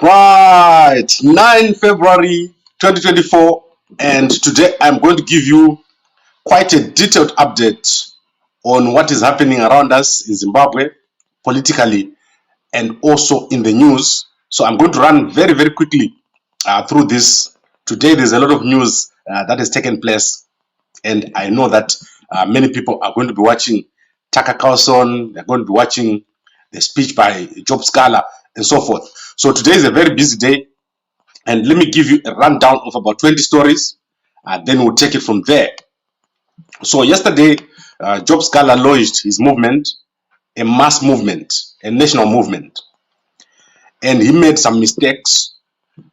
Right, 9 February 2024, and today I'm going to give you quite a detailed update on what is happening around us in Zimbabwe, politically, and also in the news. So I'm going to run very, very quickly through this. Today, there's a lot of news that has taken place, and I know that many people are going to be watching Tucker Carlson, they're going to be watching the speech by Job Sikhala, and so forth. So today is a very busy day, and let me give you a rundown of about 20 stories, then we'll take it from there. So yesterday, Job Sikhala launched his movement, a mass movement, a national movement, and he made some mistakes.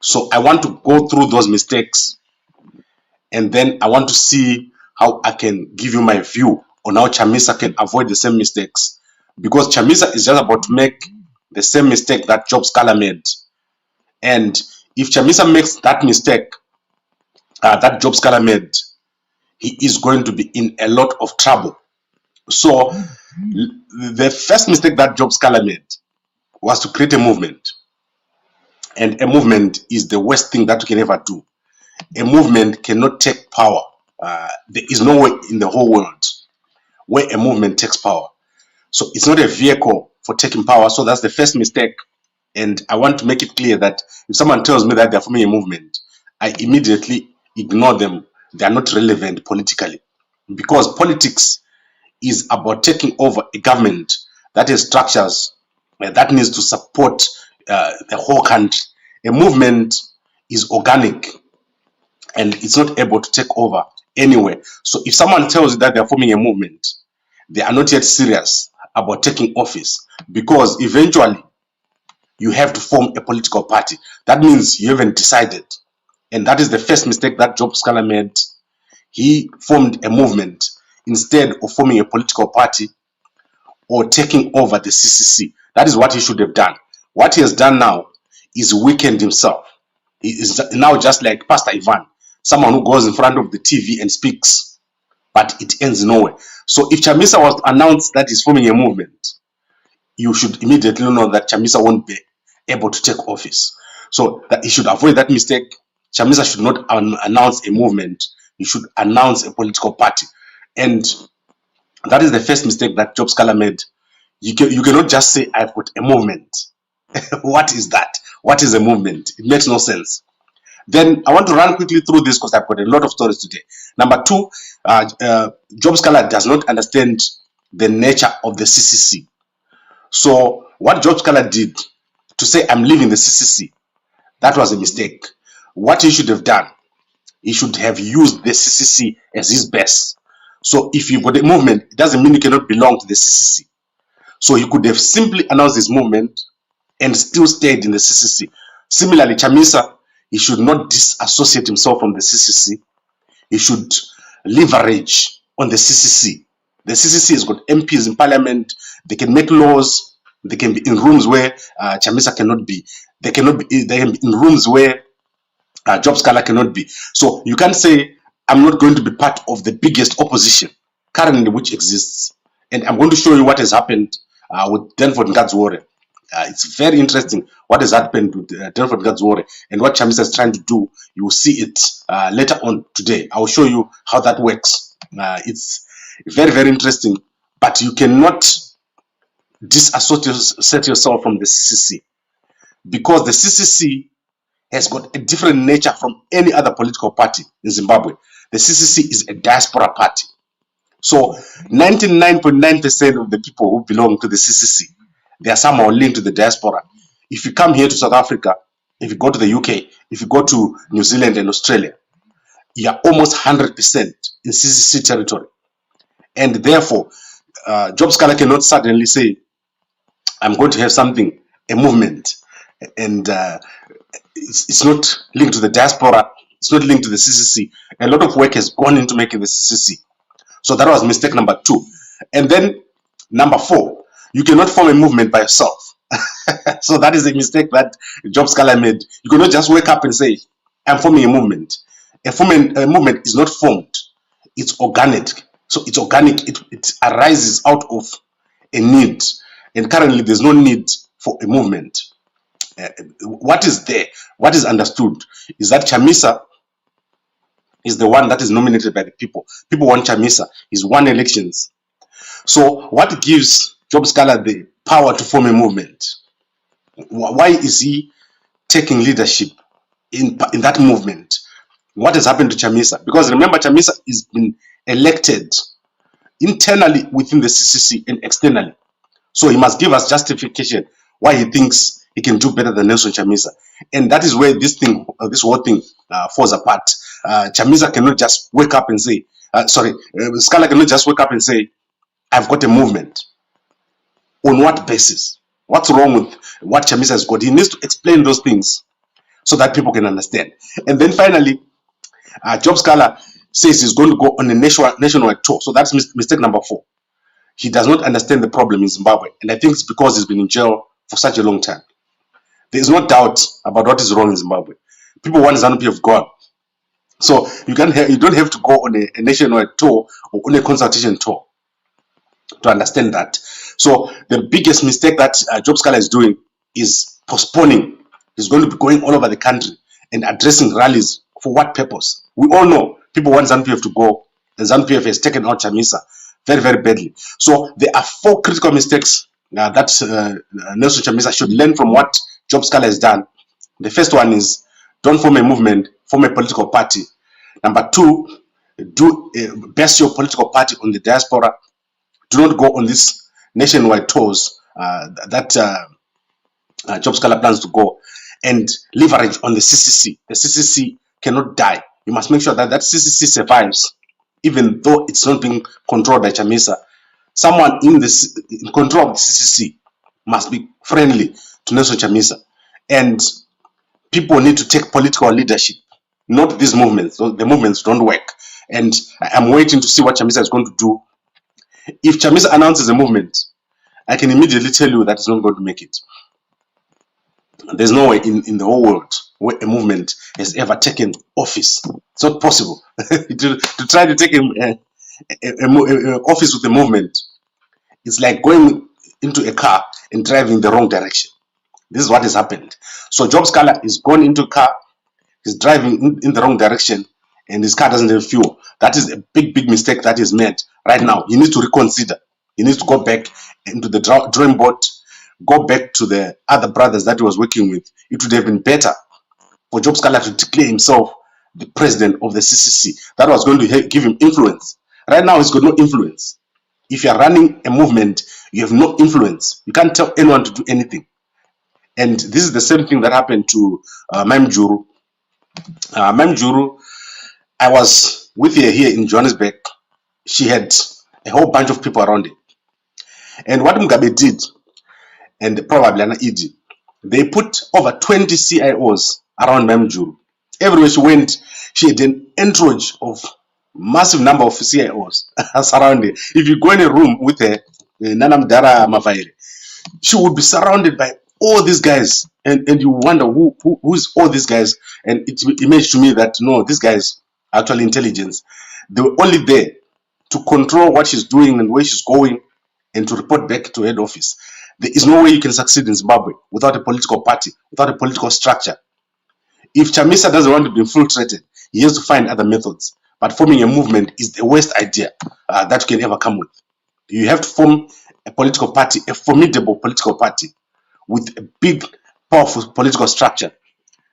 So I want to go through those mistakes, and then I want to see how I can give you my view on how Chamisa can avoid the same mistakes, because Chamisa is just about to make the same mistake that Job Sikhala made. And if Chamisa makes that mistake that Job Sikhala made, he is going to be in a lot of trouble. So the first mistake that Job Sikhala made was to create a movement. And a movement is the worst thing that you can ever do. A movement cannot take power. There is no way in the whole world where a movement takes power. So it's not a vehicle for taking power. So that's the first mistake. And I want to make it clear that if someone tells me that they're forming a movement, I immediately ignore them. They are not relevant politically, because politics is about taking over a government that has structures that needs to support the whole country. A movement is organic and it's not able to take over anywhere. So if someone tells you that they're forming a movement, they are not yet serious about taking office, because eventually you have to form a political party. That means you haven't decided. And that is the first mistake that Job Sikhala made. He formed a movement instead of forming a political party or taking over the CCC. That is what he should have done. What he has done now is weakened himself. He is now just like Pastor Ivan, someone who goes in front of the TV and speaks, but it ends nowhere. So if Chamisa was to announce that he's forming a movement, you should immediately know that Chamisa won't be able to take office. So that he should avoid that mistake. Chamisa should not announce a movement. He should announce a political party. And that is the first mistake that Job Sikhala made. You cannot just say, I've got a movement. What is that? What is a movement? It makes no sense. Then I want to run quickly through this because I've got a lot of stories today. Number two, Job Sikhala does not understand the nature of the CCC. So what Job Sikhala did to say, I'm leaving the CCC, that was a mistake. What he should have done, he should have used the CCC as his base. So if you've got a movement, it doesn't mean you cannot belong to the CCC. So he could have simply announced his movement and still stayed in the CCC. Similarly, Chamisa, he should not disassociate himself from the CCC. He should leverage on the CCC. The CCC has got MPs in parliament. They can make laws. They can be in rooms where Chamisa cannot be. They can be in rooms where Job Sikhala cannot be. So you can't say, I'm not going to be part of the biggest opposition currently which exists. And I'm going to show you what has happened with Denford Ngadzwore. It's very interesting what has happened with Denford Ngadzwore and what Chamisa is trying to do. You will see it later on today. I will show you how that works. It's very, very interesting, but you cannot disassociate yourself from the CCC, because the CCC has got a different nature from any other political party in Zimbabwe. The CCC is a diaspora party. So 99.9% of the people who belong to the CCC, they are somehow linked to the diaspora. If you come here to South Africa, if you go to the UK, if you go to New Zealand and Australia, you are almost 100% in CCC territory. And therefore, Job Sikhala cannot suddenly say, I'm going to have something, a movement, and it's not linked to the diaspora, it's not linked to the CCC. A lot of work has gone into making the CCC. So that was mistake number two. And then number four, you cannot form a movement by yourself. So that is a mistake that Job Sikhala made. You cannot just wake up and say, I'm forming a movement. A movement is not formed, it's organic. So it's organic, it arises out of a need. And currently there's no need for a movement. What is there, what is understood, is that Chamisa is the one that is nominated by the people. People want Chamisa. He's won elections. So what gives Job Sikhala the power to form a movement? Why is he taking leadership in that movement? What has happened to Chamisa? Because remember, Chamisa has been elected internally within the CCC and externally. So he must give us justification why he thinks he can do better than Nelson Chamisa. And that is where this thing, this whole thing falls apart. Chamisa cannot just wake up and say, Sikhala cannot just wake up and say, I've got a movement. On what basis? What's wrong with what Chamisa has got? He needs to explain those things so that people can understand. And then finally, Job Sikhala says he's going to go on a nationwide tour. So that's mistake number 4. He does not understand the problem in Zimbabwe. And I think it's because he's been in jail for such a long time. There is no doubt about what is wrong in Zimbabwe. People want ZANU-PF gone. So you don't have to go on a nationwide tour or on a consultation tour to understand that. So the biggest mistake that Job Sikhala is doing is postponing. He's going to be going all over the country and addressing rallies. For what purpose? We all know people want ZANU-PF to go. The ZANU-PF has taken out Chamisa very, very badly. So there are 4 critical mistakes that Nelson Chamisa should learn from what Job Sikhala has done. The first one is, don't form a movement, form a political party. Number 2, base your political party on the diaspora. Do not go on these nationwide tours that Job Sikhala plans to go, and leverage on the CCC. The CCC cannot die. You must make sure that that CCC survives, even though it's not being controlled by Chamisa. Someone in control of the CCC must be friendly to Nelson Chamisa, and people need to take political leadership, not these movements. The movements don't work, and I'm waiting to see what Chamisa is going to do. If Chamisa announces a movement, I can immediately tell you that it's not going to make it. There's no way in the whole world where a movement has ever taken office. It's not possible to try to take office with a movement. It's like going into a car and driving the wrong direction. This is what has happened. So Job Sikhala is going into a car, he's driving in the wrong direction, and his car doesn't have fuel. That is a big, big mistake that is made right now. He needs to reconsider. He needs to go back into the drawing board, go back to the other brothers that he was working with. It would have been better for Job Sikhala to declare himself the president of the CCC. That was going to give him influence. Right now, he's got no influence. If you're running a movement, you have no influence. You can't tell anyone to do anything. And this is the same thing that happened to Mamjuru. Mamjuru, I was with her here in Johannesburg. She had a whole bunch of people around her. And what Mugabe did, and probably Anna Idi, they put over 20 CIOs around Mamjuru. Everywhere she went, she had an entourage of massive number of CIOs surrounded. If you go in a room with a Nanamdara Mavaire, she would be surrounded by all these guys, and you wonder who's all these guys. And it imaged to me that no, these guys are actually intelligence. They were only there to control what she's doing and where she's going, and to report back to head office. There is no way you can succeed in Zimbabwe without a political party, without a political structure. If Chamisa doesn't want to be infiltrated, he has to find other methods. But forming a movement is the worst idea that you can ever come with. You have to form a political party, a formidable political party with a big, powerful political structure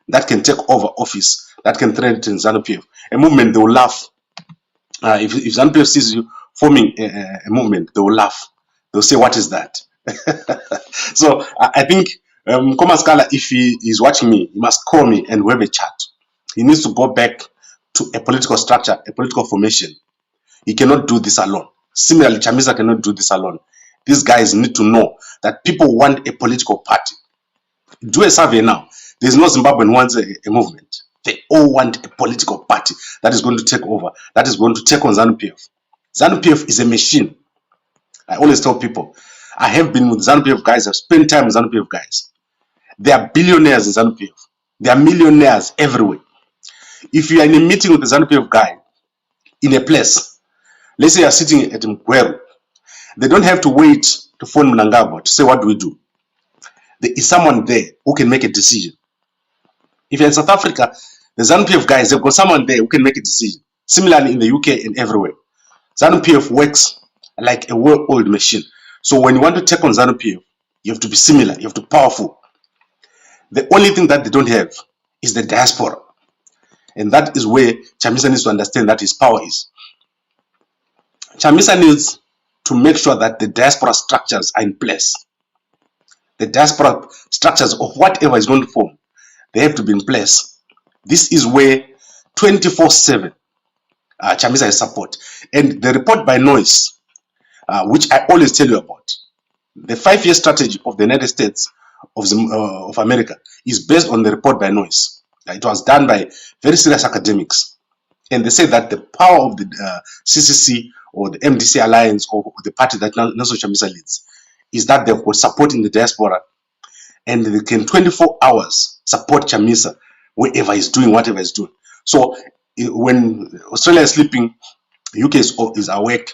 that can take over office, that can threaten ZANU-PF. A movement, they will laugh. If ZANU-PF sees you forming a movement, they will laugh. They'll say, what is that? So I think Sikhala, if he is watching me, he must call me and we have a chat. He needs to go back to a political structure, a political formation. He cannot do this alone. Similarly, Chamisa cannot do this alone. These guys need to know that people want a political party. Do a survey now. There's no Zimbabwean wants a movement. They all want a political party that is going to take over, that is going to take on ZANU-PF. ZANU-PF is a machine. I always tell people, I have been with ZANU-PF guys, I've spent time with ZANU-PF guys. They are billionaires in ZANU-PF. They are millionaires everywhere. If you are in a meeting with a ZANU-PF guy in a place, let's say you are sitting at Mgweru, they don't have to wait to phone Mnangagwa to say, what do we do? there is someone there who can make a decision. If you're in South Africa, the ZANU-PF guys, they've got someone there who can make a decision. Similarly in the UK and everywhere. ZANU-PF works like a well-oiled machine. So when you want to take on ZANU-PF, you have to be similar, you have to be powerful. The only thing that they don't have is the diaspora. And that is where Chamisa needs to understand that his power is. Chamisa needs to make sure that the diaspora structures are in place. The diaspora structures of whatever is going to form, they have to be in place. This is where 24/7 Chamisa has support. And the report by noise, which I always tell you about, the 5-year strategy of the United States of America is based on the report by noise. It was done by very serious academics. And they say that the power of the CCC or the MDC alliance or the party that Nelson Chamisa leads is that they've got support in the diaspora, and they can 24 hours support Chamisa wherever he's doing whatever he's doing. So when Australia is sleeping, UK is awake,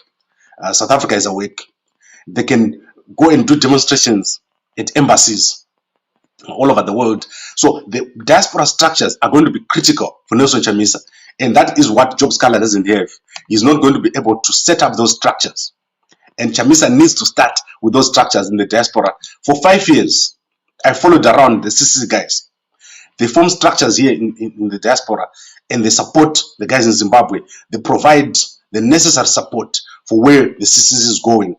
South Africa is awake, they can go and do demonstrations at embassies all over the world. So the diaspora structures are going to be critical for Nelson Chamisa, and that is what Job Sikhala doesn't have. He's not going to be able to set up those structures, and Chamisa needs to start with those structures in the diaspora. For 5 years, I followed around the CCC guys. They form structures here in the diaspora, and they support the guys in Zimbabwe. They provide the necessary support for where the CCC is going,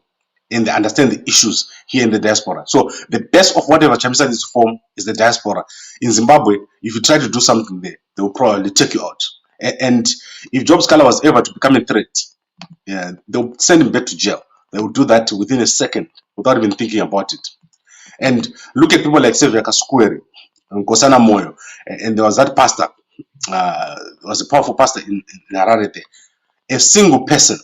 and they understand the issues here in the diaspora. So the best of whatever Chamisa needs to form is the diaspora. In Zimbabwe, if you try to do something there, they will probably take you out. And if Job Sikhala was ever to become a threat, yeah, they'll send him back to jail. They will do that within a second without even thinking about it. And look at people like Xavier Kaskweri and Nkosana Moyo. And there was that pastor, was a powerful pastor in Harare there. A single person,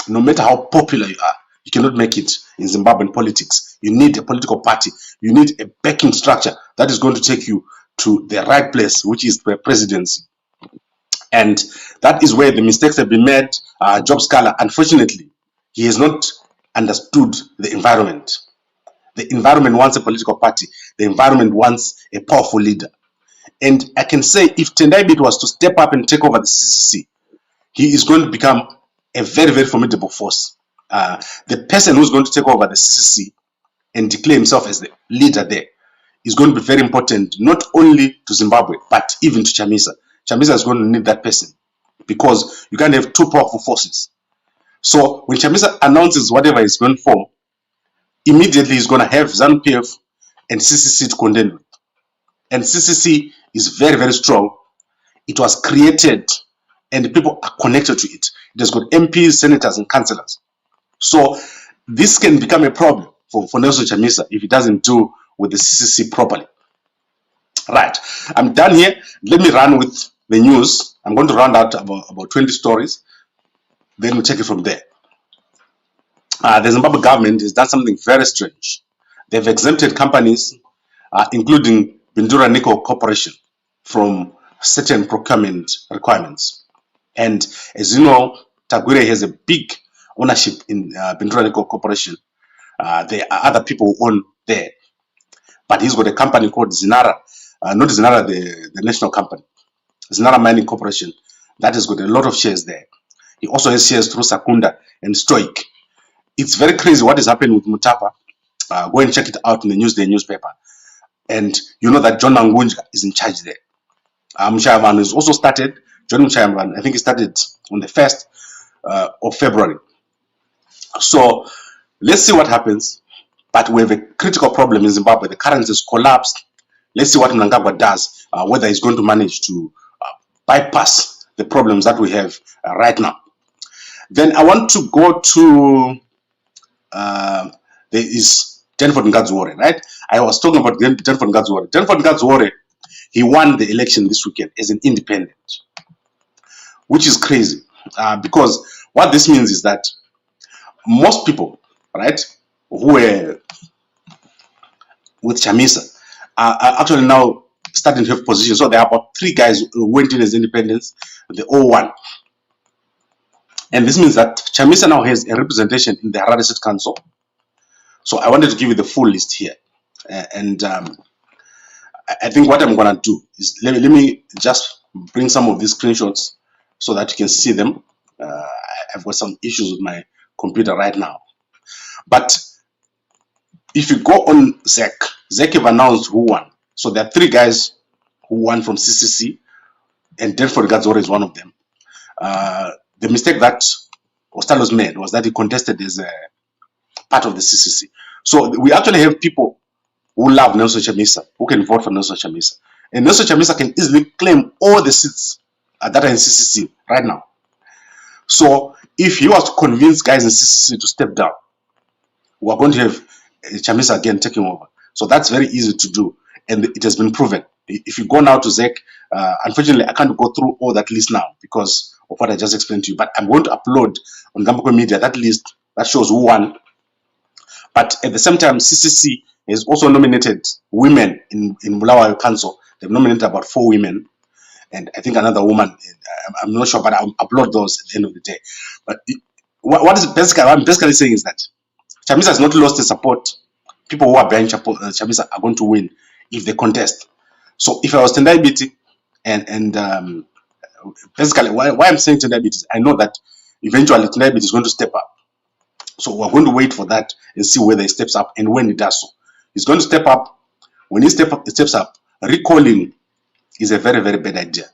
no matter how popular you are, you cannot make it in Zimbabwean politics. You need a political party. You need a backing structure that is going to take you to the right place, which is the presidency. And that is where the mistakes have been made. Job Sikhala, unfortunately, he has not understood the environment. The environment wants a political party. The environment wants a powerful leader. And I can say if Tendai Biti was to step up and take over the CCC, he is going to become a very, very formidable force. The person who's going to take over the CCC and declare himself as the leader there is going to be very important, not only to Zimbabwe, but even to Chamisa. Chamisa is going to need that person because you can't have two powerful forces. So when Chamisa announces whatever is going to form, immediately he's going to have ZANU-PF and CCC to contend with. And CCC is very, very strong. It was created and people are connected to it. It has got MPs, senators, and councillors. So this can become a problem for Nelson Chamisa if he doesn't do with the CCC properly. Right, I'm done here. Let me run with the news. I'm going to round out about 20 stories. Then we'll take it from there. The Zimbabwe government has done something very strange. They've exempted companies, including Bindura Nickel Corporation, from certain procurement requirements. And as you know, Tagwire has a big ownership in Bindura Nickel Corporation. There are other people who own there. But he's got a company called Zinara, not Zinara, the national company, Zinara Mining Corporation, that has got a lot of shares there. He also has shares through Sakunda and Stoic. It's very crazy what is happening with Mutapa. Go and check it out in the Newsday newspaper. And you know that John Mangunja is in charge there. Mchayaman has also started. John Mchayaman, I think he started on the 1st of February. So let's see what happens. But we have a critical problem in Zimbabwe. The currency has collapsed. Let's see what Mnangagwa does, whether he's going to manage to bypass the problems that we have right now. Then I want to go to, there is Denford Ngadzwore, right? I was talking about Denford Ngadzwore. Denford Ngadzwore, he won the election this weekend as an independent, which is crazy because what this means is that most people, right, who were with Chamisa are actually now starting to have positions. So there are about 3 guys who went in as independents, they all won. And this means that Chamisa now has a representation in the Harare City Council. So I wanted to give you the full list here. And I think what I'm gonna do is let me just bring some of these screenshots so that you can see them. I've got some issues with my computer right now, but if you go on ZEC have announced who won. So there are 3 guys who won from CCC, and Delford Gadzore is one of them. The mistake that Ostalos made was that he contested as a part of the CCC. So we actually have people who love Nelson Chamisa, who can vote for Nelson Chamisa. And Nelson Chamisa can easily claim all the seats that are in CCC right now. So if he was to convince guys in CCC to step down, we're going to have Chamisa again taking over. So that's very easy to do, and it has been proven. If you go now to ZEC, unfortunately, I can't go through all that list now because of what I just explained to you, but I'm going to upload on Gamboko Media that list that shows who won. But at the same time, CCC has also nominated women in Bulawayo Council. They've nominated about 4 women, and I think another woman. I'm not sure, but I'll upload those at the end of the day. But what I'm basically saying is that Chamisa has not lost the support. People who are behind Chamisa are going to win if they contest. So if I was Tendai Biti, and basically why I'm saying Tendai Biti is I know that eventually Tendai Biti is going to step up. So we're going to wait for that and see whether he steps up and when he does so. He's going to step up. When he steps up, recalling is a very, very bad idea.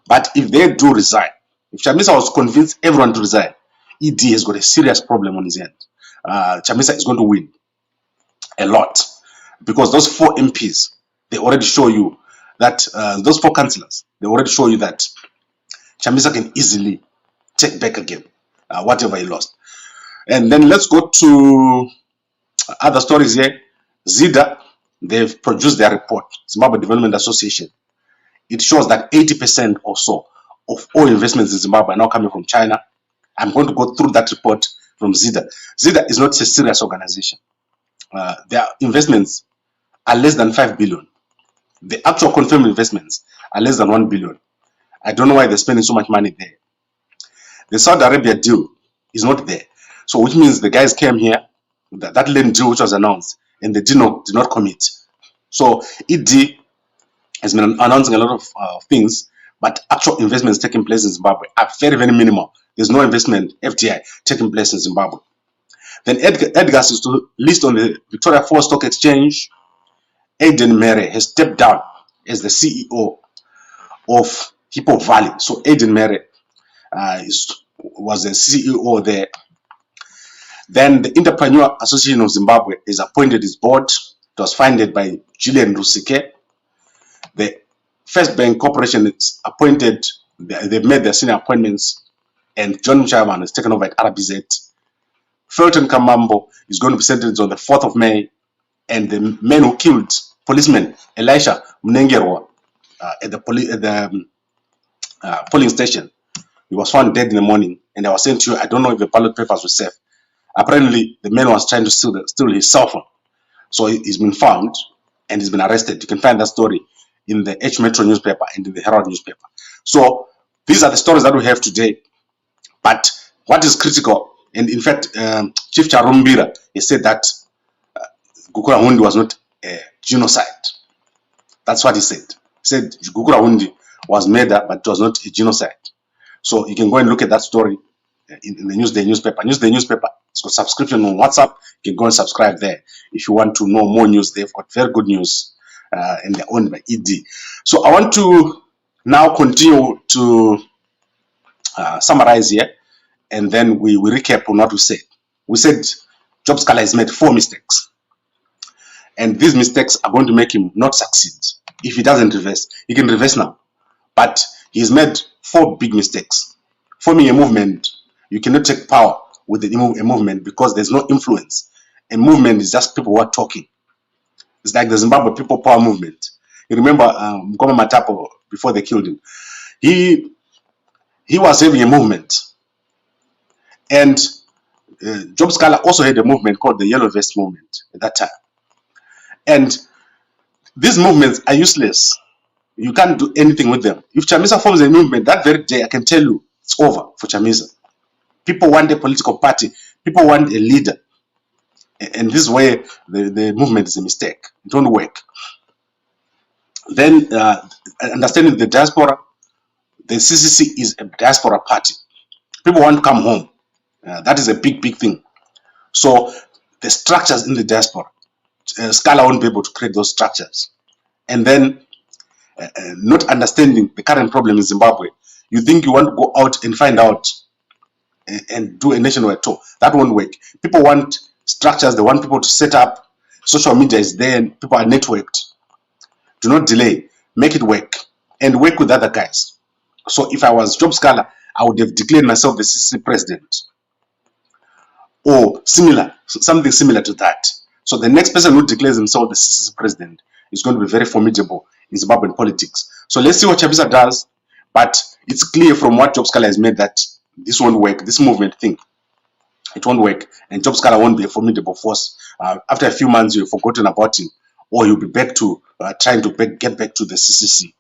But if they do resign, if Chamisa was convinced everyone to resign, ED has got a serious problem on his hand. Chamisa is going to win a lot because those 4 MPs, they already show you that those 4 councillors, they already show you that Chamisa can easily take back again whatever he lost. And then let's go to other stories here. ZIDA, they've produced their report, Zimbabwe Development Association. It shows that 80% or so of all investments in Zimbabwe are now coming from China. I'm going to go through that report from ZIDA. ZIDA is not a serious organization. Their investments are less than 5 billion. The actual confirmed investments are less than 1 billion. I don't know why they're spending so much money there. The Saudi Arabia deal is not there. So which means the guys came here, that land deal which was announced, and they did not commit. So ED has been announcing a lot of things, but actual investments taking place in Zimbabwe are very, very minimal. There's no investment, FDI, taking place in Zimbabwe. Then Edgars is to list on the Victoria Falls Stock Exchange. Aiden Mere has stepped down as the CEO of Hippo Valley. So Aiden Mere was the CEO there. Then the Entrepreneur Association of Zimbabwe is appointed its board. It was founded by Julian Rusike. The First Bank Corporation is appointed, they've made their senior appointments, and John Chairman has taken over at RBZ. Felton Kamambo is going to be sentenced on the 4th of May, and the man who killed policeman Elisha Mnengerwa at the polling station, he was found dead in the morning, and I was saying to you, I don't know if the ballot papers were safe. Apparently, the man was trying to steal his cell phone. So he's been found and he's been arrested. You can find that story in the H Metro newspaper and in the Herald newspaper. So these are the stories that we have today. But what is critical, and in fact, Chief Charumbira, he said that Gukura Hundi was not a genocide. That's what he said. He said Gukura Hundi was murder, but it was not a genocide. So you can go and look at that story in the Newsday newspaper. Newsday newspaper, it's got subscription on WhatsApp. You can go and subscribe there if you want to know more news. They've got very good news, and they're owned by ED. So I want to now continue to summarize here, and then we recap on what we said. We said Job Sikhala has made 4 mistakes, and these mistakes are going to make him not succeed. If he doesn't reverse, he can reverse now, but he's made 4 big mistakes. Forming a movement, you cannot take power with a movement because there's no influence. A movement is just people who are talking. It's like the Zimbabwe People Power Movement. You remember Mkoma Matapo, before they killed him, he was having a movement, and Job Sikhala also had a movement called the Yellow Vest Movement at that time. And these movements are useless. You can't do anything with them. If Chamisa forms a movement, that very day, I can tell you, it's over for Chamisa. People want a political party. People want a leader. And this way, the movement is a mistake. It won't work. Then, understanding the diaspora, the CCC is a diaspora party. People want to come home. That is a big, big thing. So the structures in the diaspora, Sikhala won't be able to create those structures. And then, not understanding the current problem in Zimbabwe, you think you want to go out and find out and do a nationwide tour. That won't work. People want structures. They want people to set up. Social media is there and people are networked. Do not delay. Make it work. And work with other guys. So if I was Job Sikhala, I would have declared myself the CCC president. Or similar, something similar to that. So the next person who declares himself the CCC president is going to be very formidable in Zimbabwean politics. So let's see what Chamisa does. But it's clear from what Job Sikhala has made that this won't work. This movement thing, it won't work. And Job Sikhala won't be a formidable force. After a few months, you've forgotten about him. Or you'll be back to trying to get back to the CCC.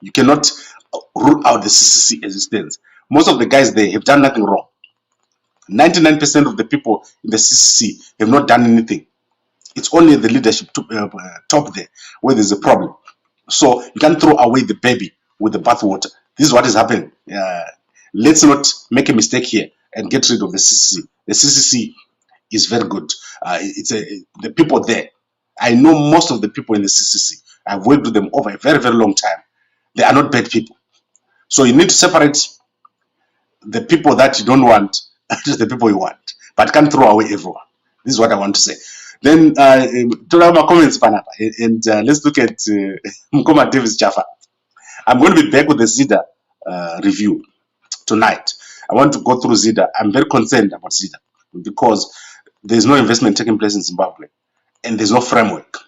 You cannot rule out the CCC existence. Most of the guys there have done nothing wrong. 99% of the people in the CCC have not done anything. It's only the leadership top there where there's a problem. So you can't throw away the baby with the bathwater. This is what is happening. Let's not make a mistake here and get rid of the CCC. The CCC is very good. The people there. I know most of the people in the CCC. I've worked with them over a very, very long time. They are not bad people. So you need to separate the people that you don't want just the people you want, but can't throw away everyone. This is what I want to say. Then to have my comments, and let's look at Mkoma Davis Jaffa. I'm going to be back with the ZIDA review tonight. I want to go through ZIDA. I'm very concerned about ZIDA because there's no investment taking place in Zimbabwe and there's no framework.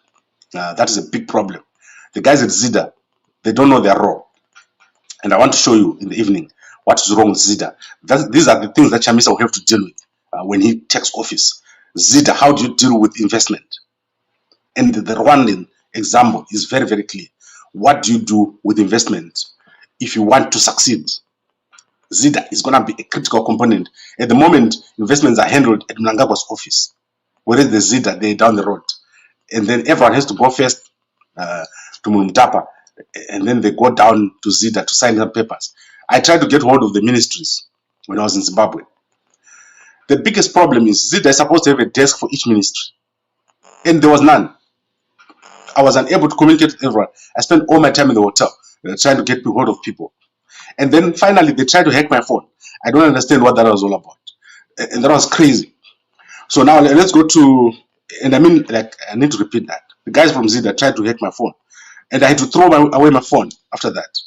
That is a big problem. The guys at ZIDA, they don't know their role. And I want to show you in the evening what is wrong with ZIDA. These are the things that Chamisa will have to deal with when he takes office. ZIDA, how do you deal with investment? And the Rwandan example is very, very clear. What do you do with investment if you want to succeed? ZIDA is going to be a critical component. At the moment, investments are handled at Mnangagwa's office, whereas the ZIDA, they're down the road. And then everyone has to go first to Mutapa, and then they go down to ZIDA to sign some papers. I tried to get hold of the ministries when I was in Zimbabwe. The biggest problem is ZIDA is supposed to have a desk for each ministry, and there was none. I was unable to communicate with everyone. I spent all my time in the hotel trying to get hold of people. And then finally, they tried to hack my phone. I don't understand what that was all about. And that was crazy. So now let's go to, and I mean, like, I need to repeat that. The guys from ZIDA tried to hack my phone. And I had to throw away my phone after that.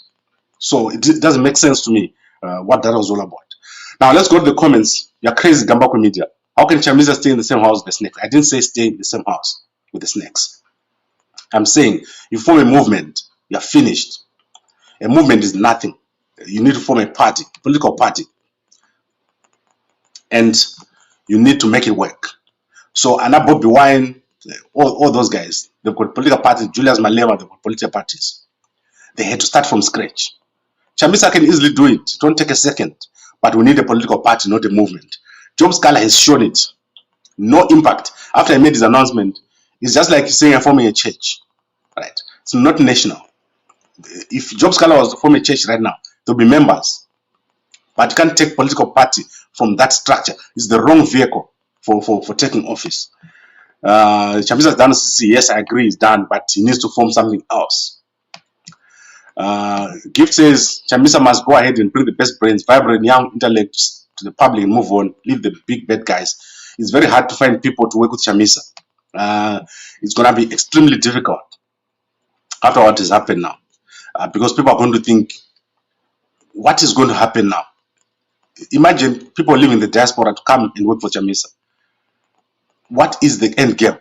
So it doesn't make sense to me what that was all about. Now let's go to the comments. You're crazy, Gambako Media. How can Chamisa stay in the same house with the snakes? I didn't say stay in the same house with the snakes. I'm saying you form a movement, you're finished. A movement is nothing. You need to form a party, political party. And you need to make it work. So Anna Bobby Wine, all those guys, they've got political parties. Julius Malema, they've got political parties. They had to start from scratch. Chamisa can easily do it. It won't take a second. But we need a political party, not a movement. Job Sikhala has shown it. No impact. After I made his announcement, it's just like saying I'm forming a church. Right? It's not national. If Job Sikhala was to form a church right now, there'll be members. But you can't take political party from that structure. It's the wrong vehicle for taking office. Chamisa's done CC. Yes, I agree, it's done, but he needs to form something else. Gift says Chamisa must go ahead and bring the best brains, vibrant young intellects to the public and move on. Leave the big bad guys. It's very hard to find people to work with Chamisa. It's going to be extremely difficult after what has happened now, because people are going to think, what is going to happen now? Imagine people living in the diaspora to come and work for Chamisa. What is the end game?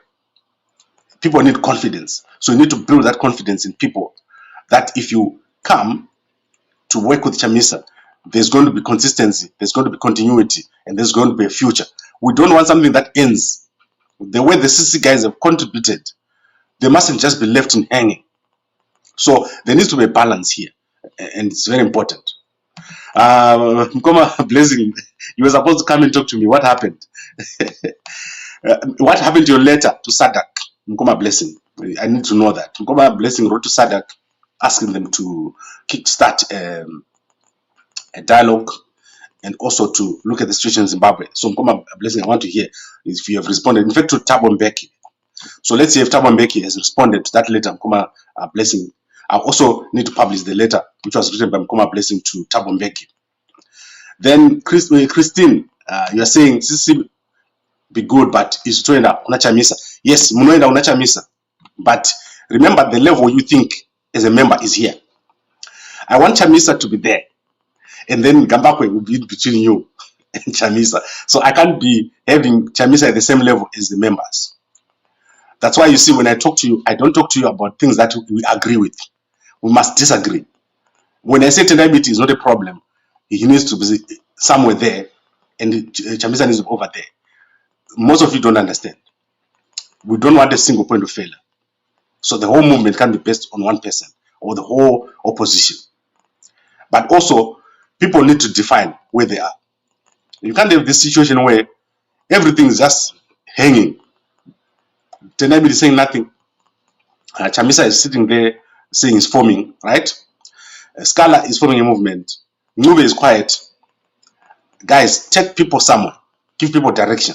People need confidence. So you need to build that confidence in people that if you come to work with Chamisa, there's going to be consistency, there's going to be continuity, and there's going to be a future. We don't want something that ends. The way the CC guys have contributed, they mustn't just be left in hanging. So there needs to be a balance here, and it's very important. Mkoma Blessing, you were supposed to come and talk to me. What happened? What happened to your letter to Sadak? Mkoma Blessing. I need to know that. Mkoma Blessing wrote to Sadak asking them to kickstart a dialogue and also to look at the situation in Zimbabwe. So Mkoma Blessing, I want to hear if you have responded. In fact, to Thabo Mbeki. So let's see if Thabo Mbeki has responded to that letter, Mkoma Blessing. I also need to publish the letter which was written by Mkoma Blessing to Thabo Mbeki. Then Christine, you are saying CC be good, but is Twenda una Chamisa. Yes, Munoenda una Chamisa. But remember, the level you think as a member is here. I want Chamisa to be there. And then Gambakwe will be between you and Chamisa. So I can't be having Chamisa at the same level as the members. That's why you see when I talk to you, I don't talk to you about things that we agree with. We must disagree. When I say Tendabiti is not a problem, he needs to be somewhere there and Chamisa is over there. Most of you don't understand. We don't want a single point of failure. So the whole movement can be based on one person or the whole opposition. But also, people need to define where they are. You can't have this situation where everything is just hanging. Tenabi is saying nothing. Chamisa is sitting there saying he's forming, right? Sikhala is forming a movement. Ngube is quiet. Guys, take people somewhere. Give people direction.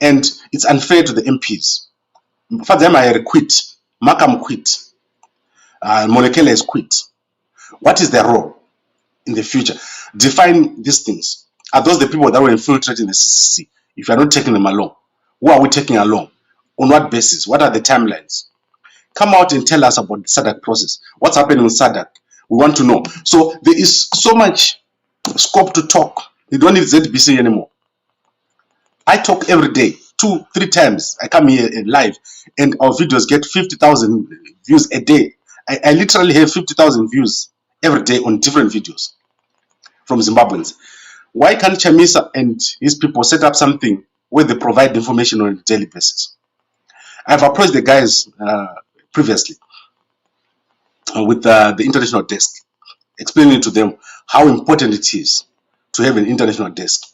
And it's unfair to the MPs. Fadzema quit. Makam quit. Monekele has quit. What is their role in the future? Define these things. Are those the people that were infiltrating the CCC? If you are not taking them along, who are we taking along? On what basis? What are the timelines? Come out and tell us about the SADC process. What's happening with SADC? We want to know. So there is so much scope to talk. You don't need ZBC anymore. I talk every day, 2-3 times. I come here live and our videos get 50,000 views a day. I literally have 50,000 views every day on different videos from Zimbabweans. Why can't Chamisa and his people set up something where they provide information on a daily basis? I've approached the guys previously with the international desk, explaining to them how important it is to have an international desk.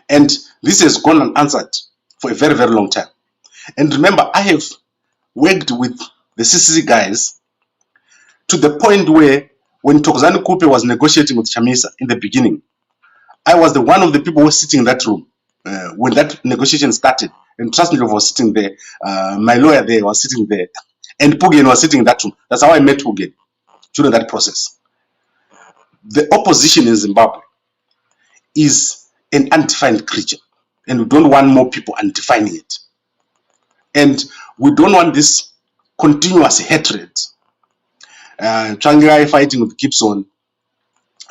And this has gone unanswered for a very, very long time. And remember, I have worked with the CCC guys to the point where when ZANU-PF was negotiating with Chamisa in the beginning, I was one of the people who was sitting in that room when that negotiation started. And Trustnikov was sitting there, my lawyer there was sitting there, and Pugen was sitting in that room. That's how I met Pugen during that process. The opposition in Zimbabwe is an undefined creature, and we don't want more people undefining it. And we don't want this continuous hatred. Changirai fighting with Gibson,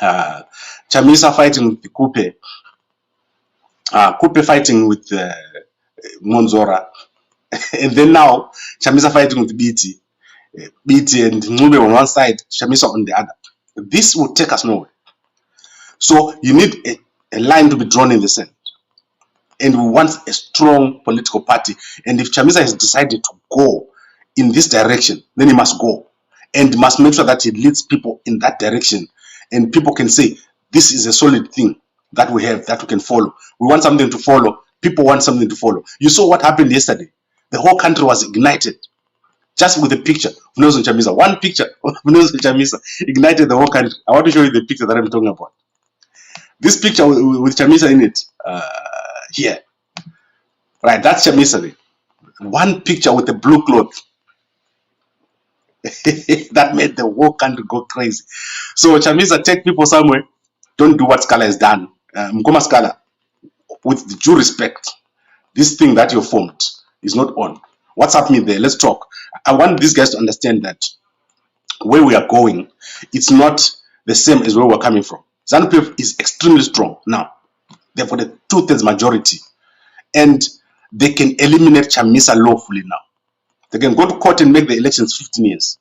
Chamisa fighting with the Kupe, Kupe fighting with Monzora, and then now Chamisa fighting with BT and Ngube on one side, Chamisa on the other. This will take us nowhere. So you need a line to be drawn in the sand. And we want a strong political party. And if Chamisa has decided to go in this direction, then he must go. And must make sure that he leads people in that direction. And people can say, this is a solid thing that we have, that we can follow. We want something to follow. People want something to follow. You saw what happened yesterday. The whole country was ignited. Just with a picture of Nelson Chamisa. One picture of Nelson Chamisa ignited the whole country. I want to show you the picture that I'm talking about. This picture with Chamisa in it, here. Right, that's Chamisa. One picture with a blue cloth. That made the whole country go crazy. So Chamisa, take people somewhere. Don't do what Sikhala has done. Mkoma Sikhala, with due respect, this thing that you formed is not on. What's happening there? Let's talk. I want these guys to understand that where we are going, it's not the same as where we're coming from. ZANU-PF is extremely strong now. They've got a 2/3 majority. And they can eliminate Chamisa lawfully now. They can go to court and make the elections 15 years.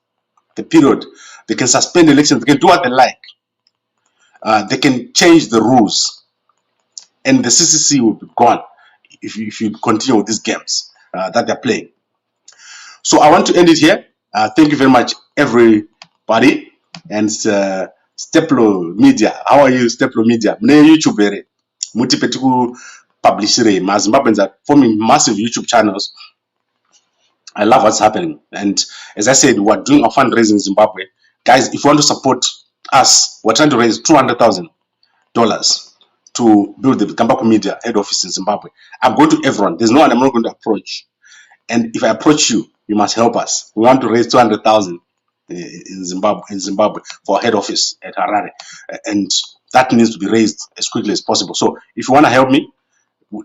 The period. They can suspend elections. They can do what they like. They can change the rules. And the CCC will be gone if you continue with these games that they're playing. So I want to end it here. Thank you very much, everybody. And Steplo Media. How are you, Steplo Media? Mne YouTube ere. Muti petiku publish it. Zimbabweans are forming massive YouTube channels. I love what's happening. And as I said, we're doing a fundraising in Zimbabwe. Guys, if you want to support us, we're trying to raise $200,000 to build the Gambako Media head office in Zimbabwe. I'm going to everyone. There's no one I'm not going to approach. And if I approach you, you must help us. We want to raise 200,000 in Zimbabwe for head office at Harare. And that needs to be raised as quickly as possible. So if you want to help me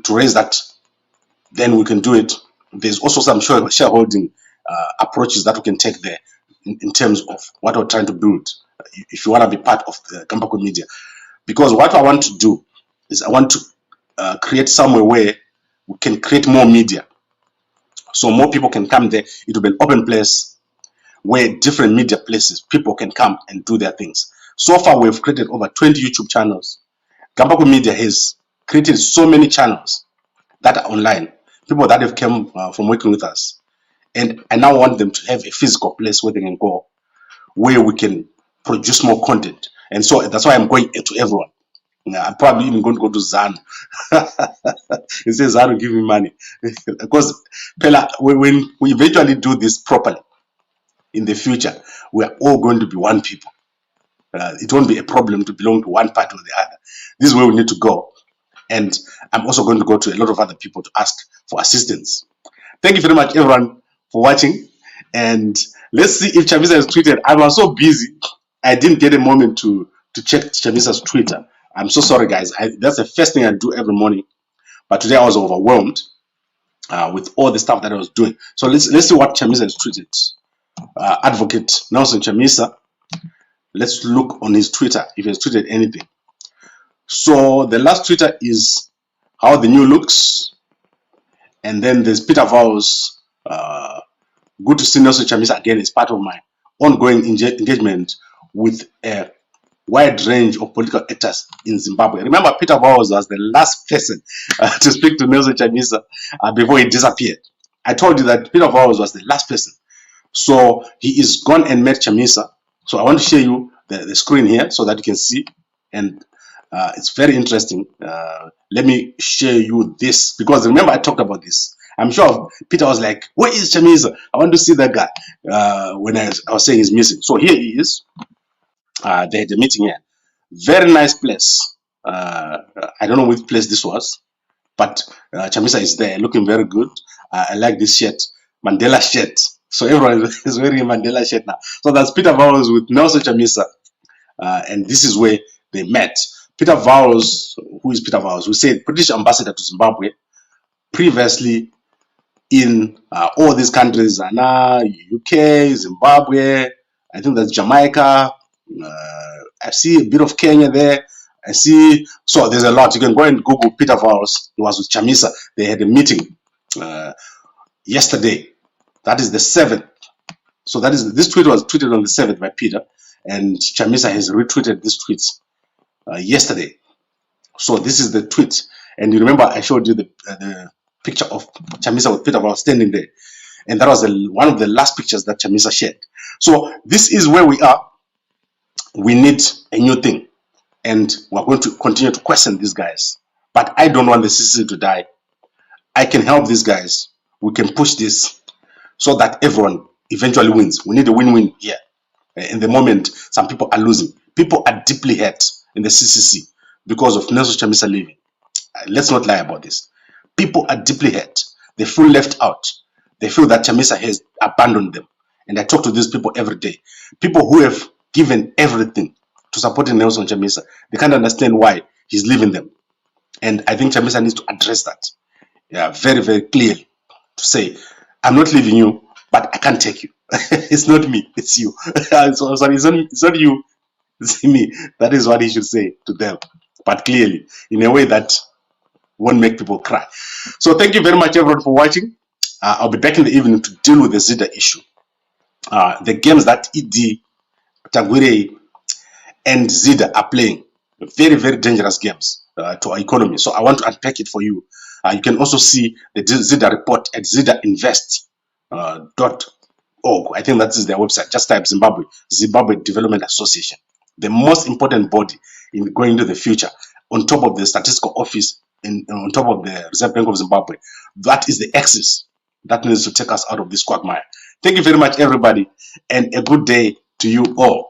to raise that, then we can do it. There's also some shareholding approaches that we can take there in terms of what we're trying to build, if you want to be part of the Gambako Media. Because what I want to do is I want to create somewhere where we can create more media. So more people can come there. It will be an open place where different media places, people can come and do their things. So far, we've created over 20 YouTube channels. Gambako Media has created so many channels that are online. People that have come from working with us. And I now want them to have a physical place where they can go, where we can produce more content. And so that's why I'm going to everyone. I'm probably even going to go to ZANU. He says ZANU give me money. Because when we eventually do this properly in the future, we are all going to be one people. It won't be a problem to belong to one party or the other. This is where we need to go. And I'm also going to go to a lot of other people to ask for assistance. Thank you very much, everyone, for watching. And let's see if Chamisa has tweeted. I was so busy, I didn't get a moment to check Chamisa's Twitter. I'm so sorry, guys. That's the first thing I do every morning. But today I was overwhelmed with all the stuff that I was doing. So let's see what Chamisa has tweeted. Advocate Nelson Chamisa. Let's look on his Twitter if he has tweeted anything. So the last Twitter is how the new looks. And then there's Peter Vowles. Good to see Nelson Chamisa again. It's part of my ongoing engagement with a wide range of political actors in Zimbabwe. Remember, Peter Vowles was the last person to speak to Nelson Chamisa before he disappeared. I told you that Peter Vowles was the last person. So he is gone and met Chamisa. So I want to show you the screen here so that you can see. And it's very interesting. Let me share you this, because remember I talked about this. I'm sure Peter was like, where is Chamisa? I want to see that guy when I was saying he's missing. So here he is. They had a meeting here. Very nice place. I don't know which place this was, but Chamisa is there looking very good. I like this shirt, Mandela shirt. So everyone is wearing a Mandela shirt now. So that's Peter Vowles with Nelson Chamisa. And this is where they met. Peter Vowles, who is Peter Vowles? We said British ambassador to Zimbabwe, previously in all these countries, ZANU, UK, Zimbabwe, I think that's Jamaica. I see a bit of Kenya there. I see, so there's a lot. You can go and Google Peter Vowles. He was with Chamisa. They had a meeting yesterday. That is the 7th. So that is, this tweet was tweeted on the 7th by Peter, and Chamisa has retweeted this tweet yesterday. So this is the tweet, and you remember I showed you the picture of Chamisa with Peter Vowles standing there, and that was one of the last pictures that Chamisa shared. So this is where we are. We need a new thing, and we're going to continue to question these guys. But I don't want the CCC to die. I can help these guys. We can push this so that everyone eventually wins. We need a win-win here. In the moment, some people are losing. People are deeply hurt in the CCC because of Nelson Chamisa leaving. Let's not lie about this. People are deeply hurt. They feel left out. They feel that Chamisa has abandoned them. And I talk to these people every day. People who have given everything to supporting Nelson Chamisa. They can't understand why he's leaving them. And I think Chamisa needs to address that very, very clearly, to say, I'm not leaving you, but I can't take you. It's not me, it's you. So, sorry, it's not you, it's me. That is what he should say to them, but clearly, in a way that won't make people cry. So thank you very much, everyone, for watching. I'll be back in the evening to deal with the Zida issue. The games that ED, Tagwire, and Zida are playing, very, very dangerous games to our economy. So I want to unpack it for you. You can also see the Zida report at zidainvest.org. I think that is their website. Just type Zimbabwe Development Association. The most important body in going into the future, on top of the statistical office on top of the Reserve Bank of Zimbabwe. That is the axis that needs to take us out of this quagmire. Thank you very much, everybody, and a good day to you all.